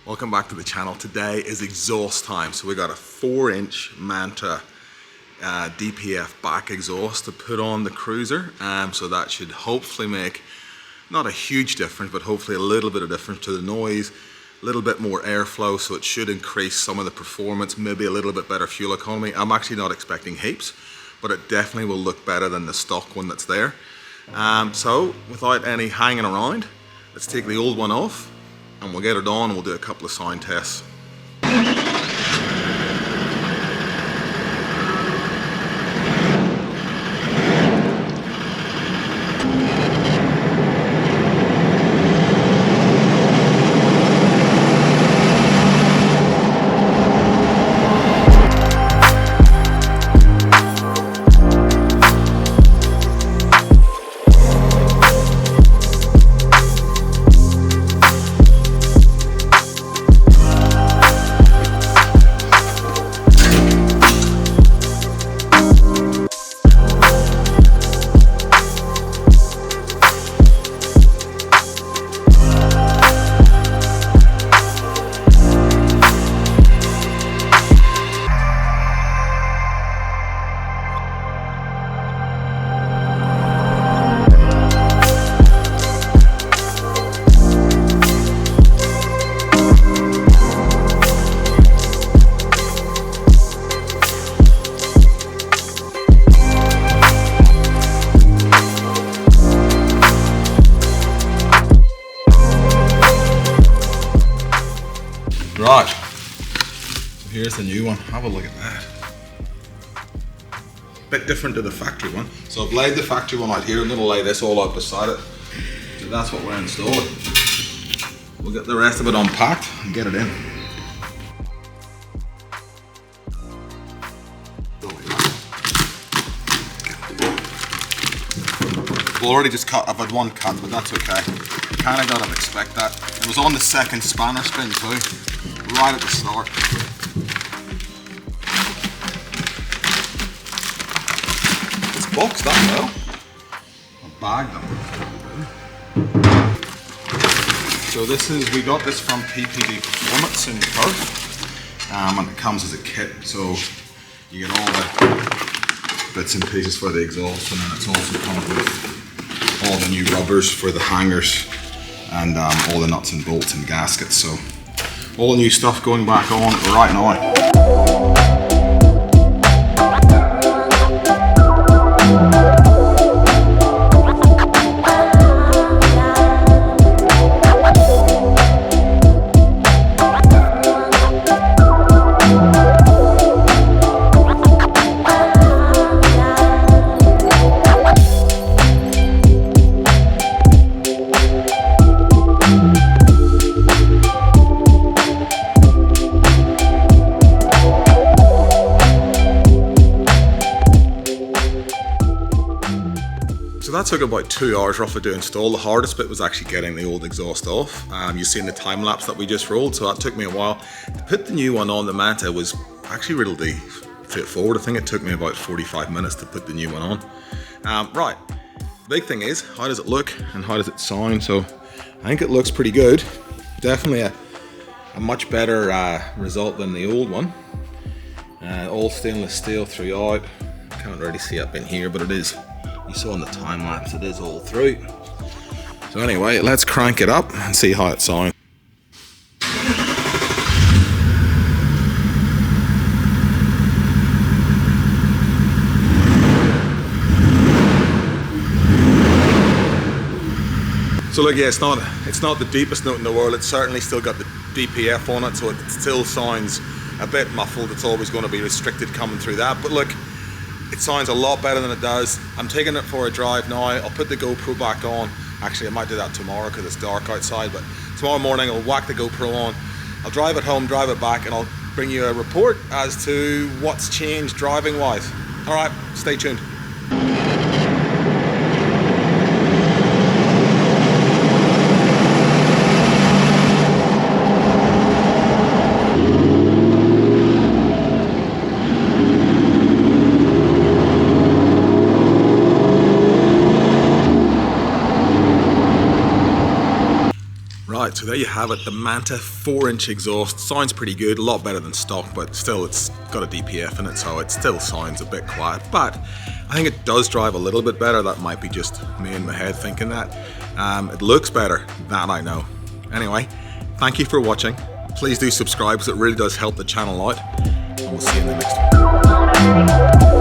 Welcome back to the channel. Today is exhaust time. So we got a 4-inch Manta DPF back exhaust to put on the cruiser. So that should hopefully make not a huge difference, but hopefully a little bit of difference to the noise, a little bit more airflow, so it should increase some of the performance, maybe a little bit better fuel economy. I'm actually not expecting heaps, but it definitely will look better than the stock one that's there. So without any hanging around, let's take the old one off and we'll get it on and we'll do a couple of sound tests. Right, so here's the new one. Have a look at that. Bit different to the factory one. So I've laid the factory one out here. I'm going to lay this all out beside it. So that's what we're installing. We'll get the rest of it unpacked and get it in. I've already just cut. I've had one cut, but that's okay. Kind of got to expect that. It was on the second spanner spin too. Right at the start. It's boxed up though. A bag them. So this is, we got this from PPD Performance in Perth. And it comes as a kit, so you get all the bits and pieces for the exhaust, and then it's also comes with all the new rubbers for the hangers and all the nuts and bolts and gaskets. So all the new stuff going back on right now. So that took about 2 hours roughly to install. The hardest bit was actually getting the old exhaust off. You've seen the time lapse that we just rolled, so that took me a while. To put the new one on, the Manta, was actually really straightforward. I think it took me about 45 minutes to put the new one on. Right, big thing is, how does it look and how does it sound? So I think it looks pretty good. Definitely a much better result than the old one. All stainless steel throughout. Can't really see up in here, but it is. You saw in the time lapse, it is all through. So anyway, let's crank it up and see how it sounds. So look, yeah, it's not the deepest note in the world. It's certainly still got the DPF on it, so it still sounds a bit muffled. It's always going to be restricted coming through that. But look, it sounds a lot better than it does. I'm taking it for a drive now. I'll put the GoPro back on. Actually, I might do that tomorrow because it's dark outside, but tomorrow morning I'll whack the GoPro on. I'll drive it home, drive it back, and I'll bring you a report as to what's changed driving wise. All right, stay tuned. So there you have it, the Manta 4-inch exhaust. Sounds pretty good, a lot better than stock, but still it's got a DPF in it, so it still sounds a bit quiet. But I think it does drive a little bit better. That might be just me in my head thinking that. It looks better, that I know. Anyway, thank you for watching. Please do subscribe because it really does help the channel out. And we'll see you in the next one.